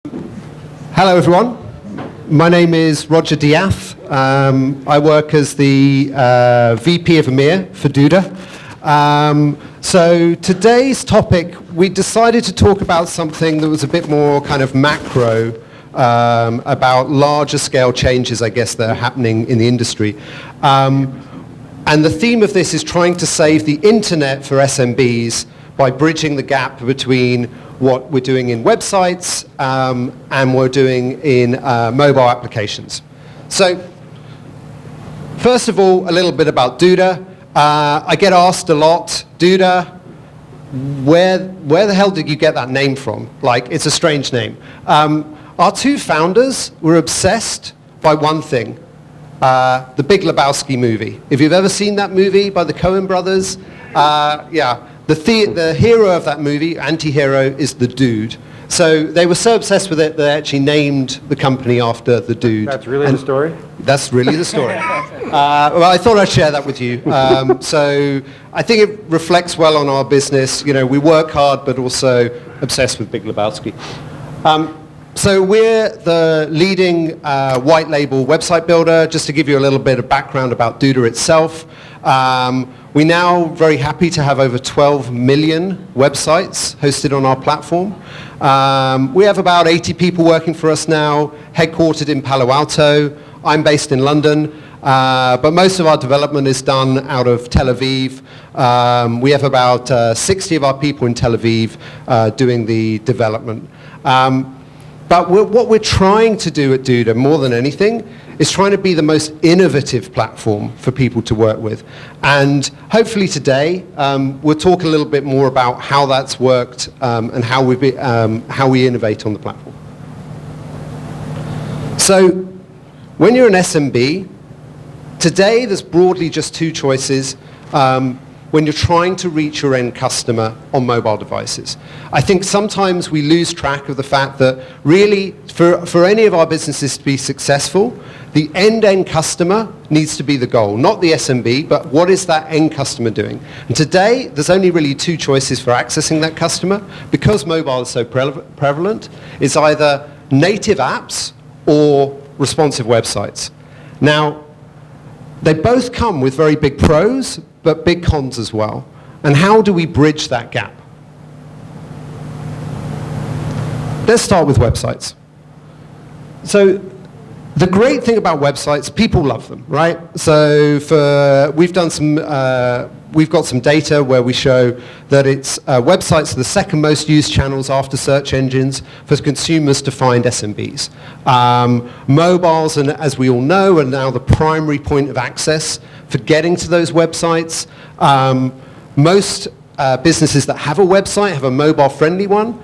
Hello everyone, my name is Roger Diath. I work as the VP of EMEA for Duda. So today's topic, we decided to talk about something that was a bit more kind of macro, about larger scale changes, I guess, that are happening in the industry. And the theme of this is trying to save the internet for SMBs by bridging the gap between what we're doing in websites and we're doing in mobile applications. So, first of all, a little bit about Duda. I get asked a lot, Duda, where the hell did you get that name from? Like, it's a strange name. Our two founders were obsessed by one thing, the Big Lebowski movie. If you've ever seen that movie by the Coen brothers, yeah. The hero of that movie, anti-hero, is the Dude. So they were so obsessed with it, they actually named the company after the Dude. That's really the story? That's really the story. Well, I thought I'd share that with you. So I think it reflects well on our business. You know, we work hard, but also obsessed with Big Lebowski. So we're the leading white label website builder. Just to give you a little bit of background about Duda itself. We're now very happy to have over 12 million websites hosted on our platform. We have about 80 people working for us now, headquartered in Palo Alto. I'm based in London, but most of our development is done out of Tel Aviv. We have about 60 of our people in Tel Aviv doing the development. But what we're trying to do at Duda, more than anything, is trying to be the most innovative platform for people to work with. And hopefully today, we'll talk a little bit more about how that's worked and how we innovate on the platform. So when you're an SMB, today there's broadly just two choices when you're trying to reach your end customer on mobile devices. I think sometimes we lose track of the fact that really, for any of our businesses to be successful, the end customer needs to be the goal, not the SMB, but what is that end customer doing? And today, there's only really two choices for accessing that customer. Because mobile is so prevalent, it's either native apps or responsive websites. Now, they both come with very big pros, but big cons as well. And how do we bridge that gap? Let's start with websites. So the great thing about websites, people love them, right? So we've got some data where we show that websites are the second most used channels after search engines for consumers to find SMBs. Mobiles, and as we all know, are now the primary point of access for getting to those websites. Most businesses that have a website have a mobile-friendly one,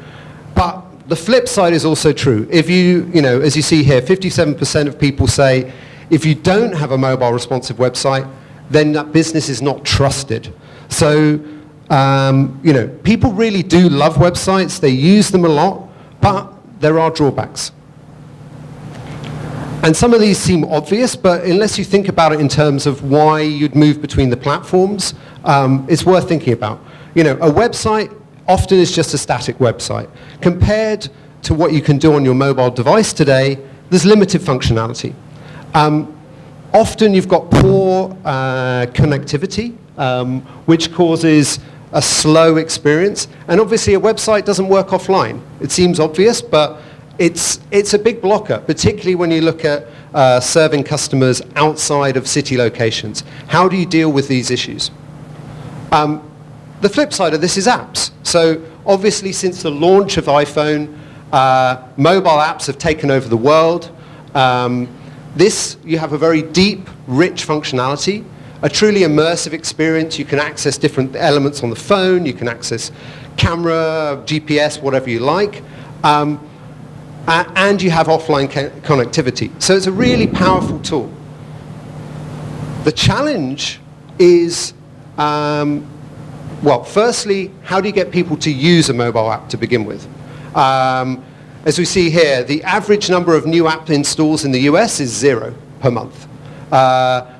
but the flip side is also true. If as you see here, 57% of people say if you don't have a mobile responsive website, then that business is not trusted. So, people really do love websites. They use them a lot, but there are drawbacks. And some of these seem obvious, but unless you think about it in terms of why you'd move between the platforms, it's worth thinking about. A website often is just a static website. Compared to what you can do on your mobile device today, there's limited functionality. Often you've got poor connectivity, which causes a slow experience. And obviously a website doesn't work offline. It seems obvious, but it's a big blocker, particularly when you look at serving customers outside of city locations. How do you deal with these issues? The flip side of this is apps. So obviously since the launch of iPhone, mobile apps have taken over the world. You have a very deep, rich functionality, a truly immersive experience. You can access different elements on the phone. You can access camera, GPS, whatever you like. And you have offline connectivity. So it's a really powerful tool. The challenge is, firstly, how do you get people to use a mobile app to begin with? As we see here, the average number of new app installs in the US is 0 per month.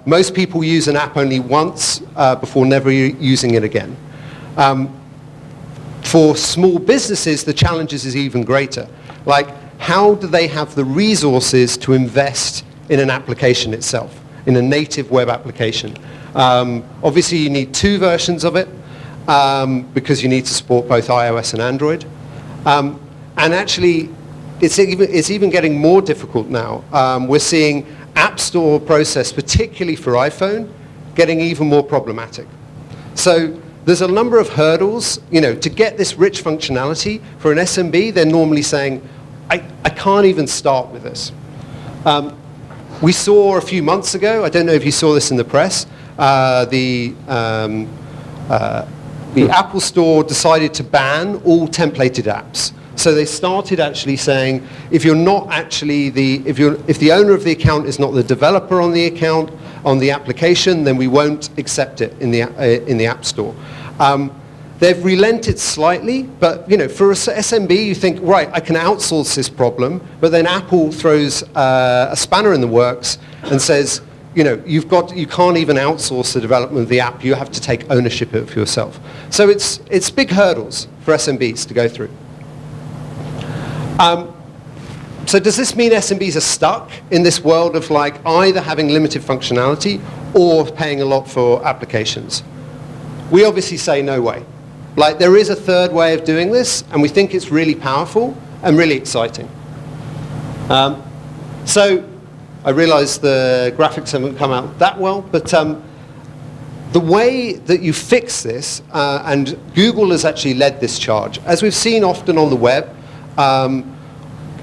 Most people use an app only once before never using it again. For small businesses, the challenge is even greater. Like, how do they have the resources to invest in an application itself, in a native web application? Obviously, you need 2 versions of it because you need to support both iOS and Android. And actually, it's even getting more difficult now. We're seeing App Store process, particularly for iPhone, getting even more problematic. So there's a number of hurdles, to get this rich functionality. For an SMB, they're normally saying, I can't even start with this. We saw a few months ago, I don't know if you saw this in the press, the Apple Store decided to ban all templated apps. So they started actually saying, if you're not actually if the owner of the account is not the developer on the account, on the application, then we won't accept it in the App Store. They've relented slightly, but for a SMB, you think, right, I can outsource this problem, but then Apple throws a spanner in the works and says, you can't even outsource the development of the app. You have to take ownership of it yourself. So it's big hurdles for SMBs to go through. So does this mean SMBs are stuck in this world of either having limited functionality or paying a lot for applications? We obviously say no way. There is a third way of doing this, and we think it's really powerful and really exciting. So I realize the graphics haven't come out that well, but the way that you fix this, and Google has actually led this charge. As we've seen often on the web,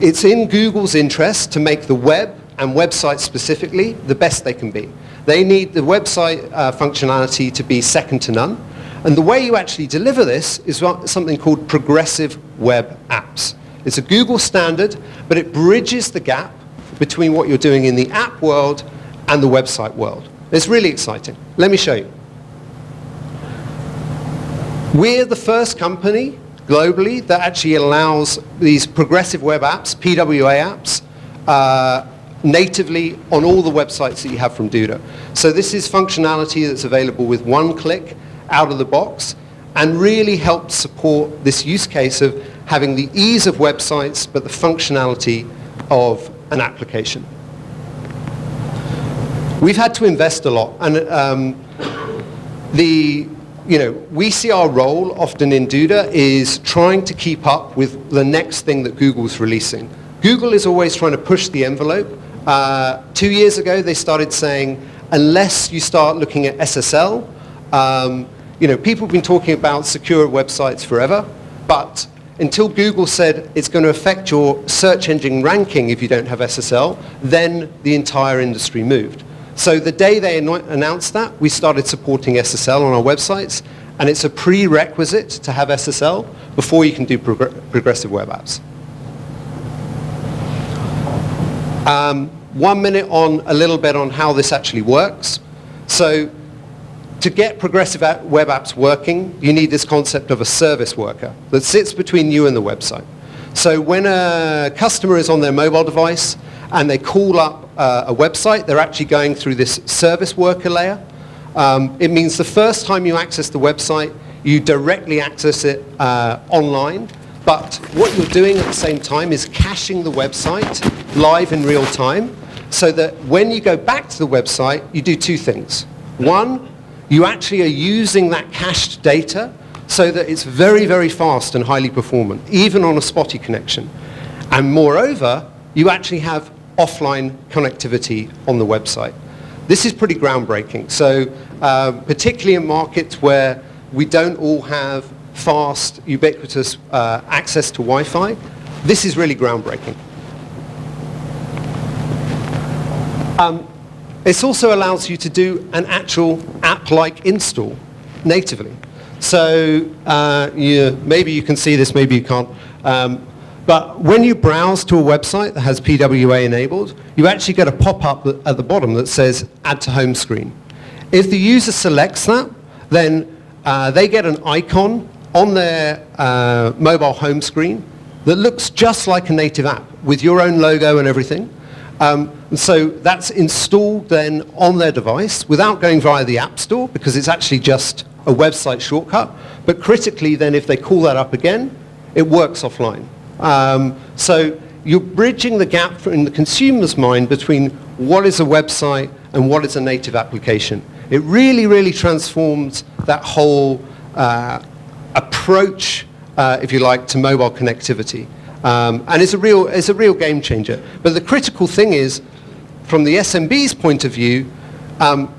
it's in Google's interest to make the web and websites specifically the best they can be. They need the website functionality to be second to none. And the way you actually deliver this is something called progressive web apps. It's a Google standard, but it bridges the gap between what you're doing in the app world and the website world. It's really exciting. Let me show you. We're the first company globally that actually allows these progressive web apps, PWA apps, natively on all the websites that you have from Duda. So this is functionality that's available with one click out of the box and really helps support this use case of having the ease of websites but the functionality of an application. We've had to invest a lot, and we see our role often in Duda is trying to keep up with the next thing that Google's releasing. Google is always trying to push the envelope. 2 years ago, they started saying, unless you start looking at SSL, people have been talking about secure websites forever, but until Google said it's going to affect your search engine ranking if you don't have SSL, then the entire industry moved. So the day they announced that, we started supporting SSL on our websites, and it's a prerequisite to have SSL before you can do progressive web apps. 1 minute on a little bit on how this actually works. So to get progressive web apps working, you need this concept of a service worker that sits between you and the website. So when a customer is on their mobile device and they call up a website, they're actually going through this service worker layer. It means the first time you access the website, you directly access it online. But what you're doing at the same time is caching the website live in real time so that when you go back to the website, you do 2 things. One, you actually are using that cached data so that it's very, very fast and highly performant, even on a spotty connection. And moreover, you actually have offline connectivity on the website. This is pretty groundbreaking. So particularly in markets where we don't all have fast, ubiquitous access to Wi-Fi, this is really groundbreaking. It also allows you to do an actual app-like install natively. So maybe you can see this, maybe you can't. But when you browse to a website that has PWA enabled, you actually get a pop-up at the bottom that says Add to Home Screen. If the user selects that, then they get an icon on their mobile home screen that looks just like a native app with your own logo and everything. And so that's installed then on their device without going via the App Store because it's actually just a website shortcut. But critically then if they call that up again, it works offline. So you're bridging the gap in the consumer's mind between what is a website and what is a native application. It really, really transforms that whole approach, if you like, to mobile connectivity. And it's a real game changer. But the critical thing is, from the SMB's point of view,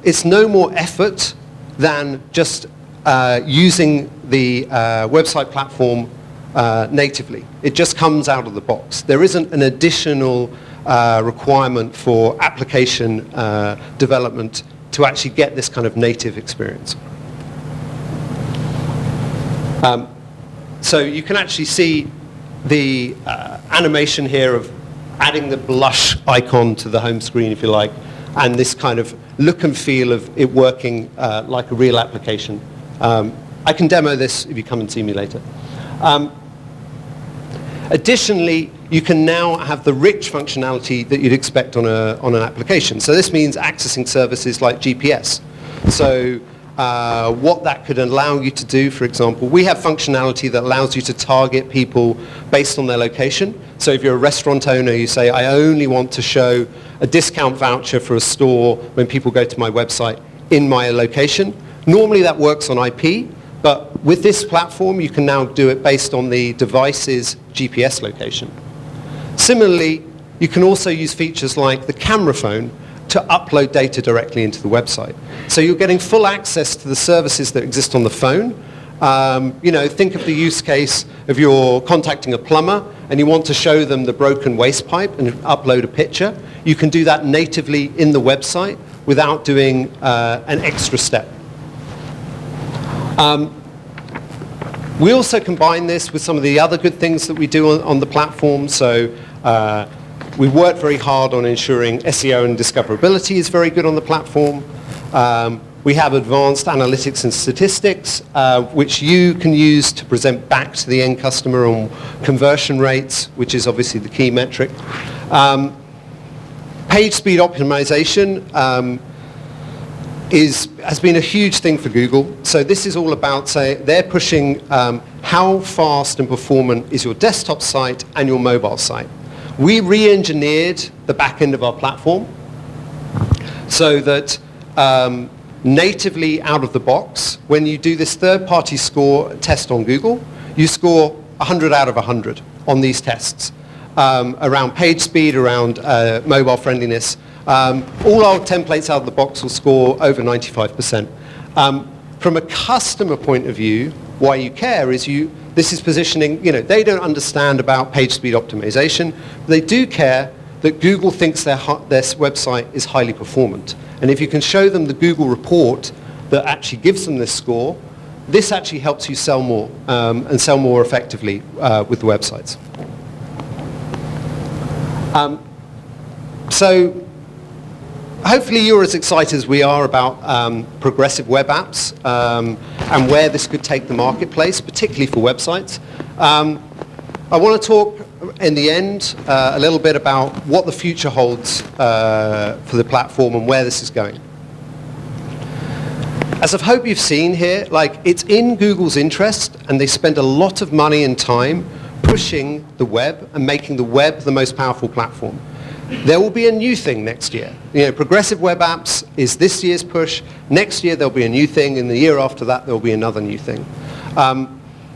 it's no more effort than just using the website platform natively. It just comes out of the box. There isn't an additional requirement for application development to actually get this kind of native experience. So you can actually see the animation here of adding the blush icon to the home screen, if you like, and this kind of look and feel of it working like a real application. I can demo this if you come and see me later. Additionally, you can now have the rich functionality that you'd expect on an application. So this means accessing services like GPS. So what that could allow you to do, for example, we have functionality that allows you to target people based on their location. So if you're a restaurant owner, you say, I only want to show a discount voucher for a store when people go to my website in my location. Normally that works on IP, but with this platform, you can now do it based on the device's GPS location. Similarly, you can also use features like the camera phone to upload data directly into the website. So you're getting full access to the services that exist on the phone. Think of the use case of you're contacting a plumber and you want to show them the broken waste pipe and upload a picture. You can do that natively in the website without doing an extra step. We also combine this with some of the other good things that we do on the platform. So we work very hard on ensuring SEO and discoverability is very good on the platform. We have advanced analytics and statistics, which you can use to present back to the end customer on conversion rates, which is obviously the key metric. Page speed optimization has been a huge thing for Google. So this is all about, say, they're pushing how fast and performant is your desktop site and your mobile site. We re-engineered the back end of our platform so that natively out of the box, when you do this third-party score test on Google, you score 100 out of 100 on these tests around page speed, around mobile friendliness. All our templates out of the box will score over 95%. From a customer point of view, why you care is this is positioning, they don't understand about page speed optimization. They do care that Google thinks their website is highly performant. And if you can show them the Google report that actually gives them this score, this actually helps you sell more and sell more effectively with the websites. So hopefully you're as excited as we are about progressive web apps and where this could take the marketplace, particularly for websites. I want to talk in the end a little bit about what the future holds for the platform and where this is going. As I hope you've seen here, it's in Google's interest, and they spend a lot of money and time pushing the web and making the web the most powerful platform. There will be a new thing next year. Progressive web apps is this year's push. Next year there'll be a new thing, and the year after that there'll be another new thing.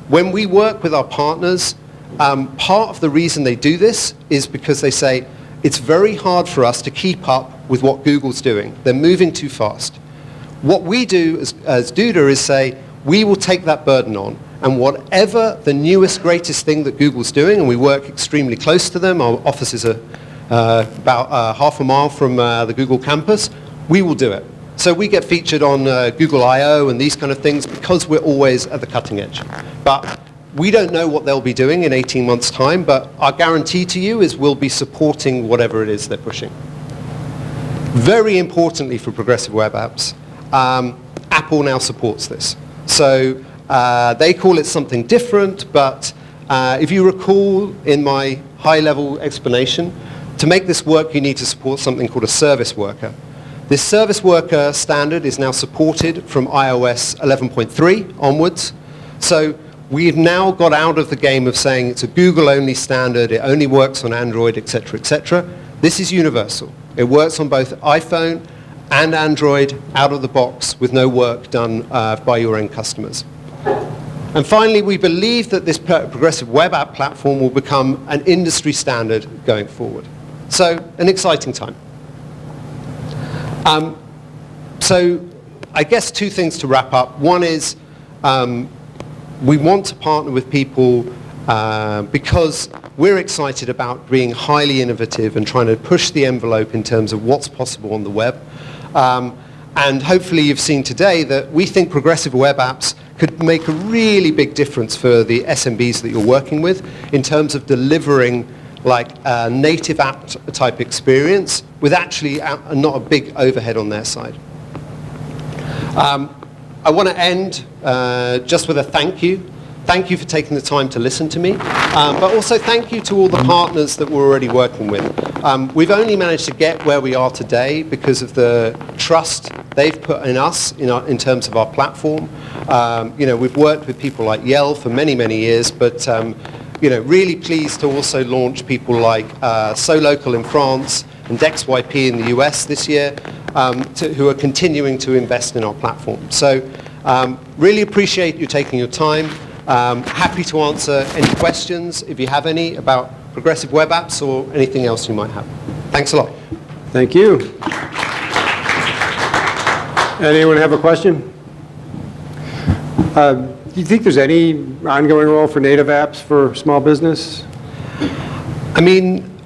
When we work with our partners, part of the reason they do this is because they say it's very hard for us to keep up with what Google's doing. They're moving too fast. What we do as Duda is say we will take that burden on, and whatever the newest, greatest thing that Google's doing, and we work extremely close to them, our offices are about half a mile from the Google campus, we will do it. So we get featured on Google I/O and these kind of things because we're always at the cutting edge. But we don't know what they'll be doing in 18 months' time, but our guarantee to you is we'll be supporting whatever it is they're pushing. Very importantly for progressive web apps, Apple now supports this. So they call it something different, but if you recall in my high-level explanation, to make this work, you need to support something called a service worker. This service worker standard is now supported from iOS 11.3 onwards. So we've now got out of the game of saying it's a Google-only standard, it only works on Android, etc., etc. This is universal. It works on both iPhone and Android out of the box with no work done by your end customers. And finally, we believe that this progressive web app platform will become an industry standard going forward. So, an exciting time. So, I guess two things to wrap up. One is we want to partner with people because we're excited about being highly innovative and trying to push the envelope in terms of what's possible on the web. And hopefully you've seen today that we think progressive web apps could make a really big difference for the SMBs that you're working with in terms of delivering like a native app type experience with actually not a big overhead on their side. I want to end just with a thank you. Thank you for taking the time to listen to me, but also thank you to all the partners that we're already working with. We've only managed to get where we are today because of the trust they've put in us in terms of our platform. We've worked with people like Yell for many, many years, but really pleased to also launch people like SoLocal in France and DexYP in the US this year, who are continuing to invest in our platform. So really appreciate you taking your time. Happy to answer any questions, if you have any, about progressive web apps or anything else you might have. Thanks a lot. Thank you. Anyone have a question? Do you think there's any ongoing role for native apps for small business? I mean,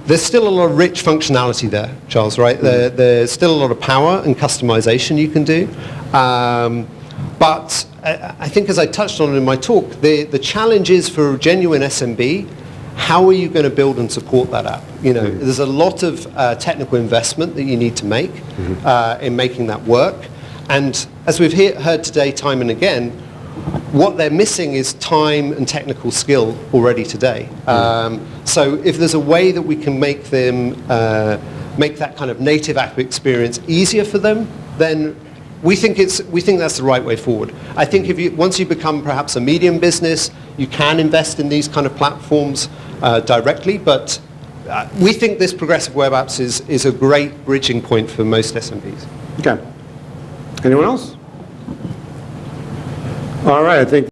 there's still a lot of rich functionality there, Charles, right? There's still a lot of power and customization you can do. But I think, as I touched on in my talk, the challenge is for a genuine SMB, how are you going to build and support that app? There's a lot of technical investment that you need to make in making that work. And as we've heard today time and again, what they're missing is time and technical skill already today. So if there's a way that we can make them make that kind of native app experience easier for them, then we think that's the right way forward. I think once you become perhaps a medium business, you can invest in these kind of platforms directly, but we think this progressive web apps is a great bridging point for most SMBs. Okay. Anyone else? All right, I think